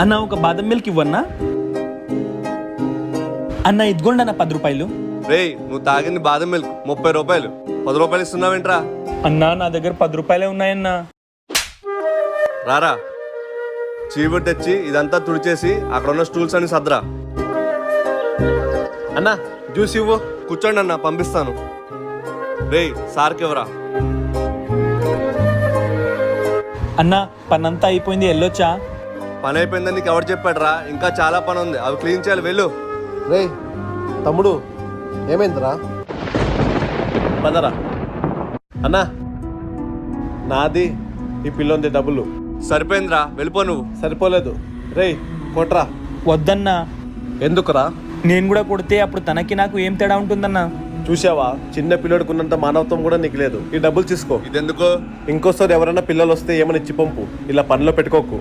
అన్న ఒక బాదం మిల్క్ ఇవ్వన్నా. అన్న ఇదిగోండి అన్న 10 రూపాయలు. రేయ్, నువ్వు తాగింది బాదం మిల్క్ 30 రూపాయలు. 10 రూపాయలు ఇస్తున్నావేంట్రా? అన్నా నా దగ్గర 10 రూపాయలే ఉన్నాయన్నా. రారా, చీపురు తెచ్చి ఇదంతా తుడిచేసి అక్కడ ఉన్న స్టూల్స్ అని సద్రా. అన్నా జ్యూస్ ఇవ్వు. కూర్చోండి అన్న, పంపిస్తాను. రేయ్, సార్కి ఎవరా? అన్న పనంతా అయిపోయింది, వెళ్ళొచ్చా? పని అయిపోయిందని నీకు ఎవరు చెప్పాడురా? ఇంకా చాలా పని ఉంది, అవి క్లీన్ చేయాలి, వెళ్ళు. రేయ్ తమ్ముడు, ఏమైందిరా? పదరా. అన్నా నాది ఈ పిల్లంది డబ్బులు. సరిపోయిందిరా, వెళ్ళిపో నువ్వు. సరిపోలేదు. రేయ్ కొట్రా. వద్దన్నా. ఎందుకురా? నేను కూడా కొడితే అప్పుడు తనకి నాకు ఏం తేడా ఉంటుందన్నా? చూసావా, చిన్న పిల్లడుకున్నంత మానవత్వం కూడా నీకు లేదు. ఈ డబ్బులు తీసుకో. ఇదెందుకు? ఇంకోసారి ఎవరైనా పిల్లలు వస్తే ఏమని ఇచ్చి పంపు, ఇలా పనిలో పెట్టుకోకు.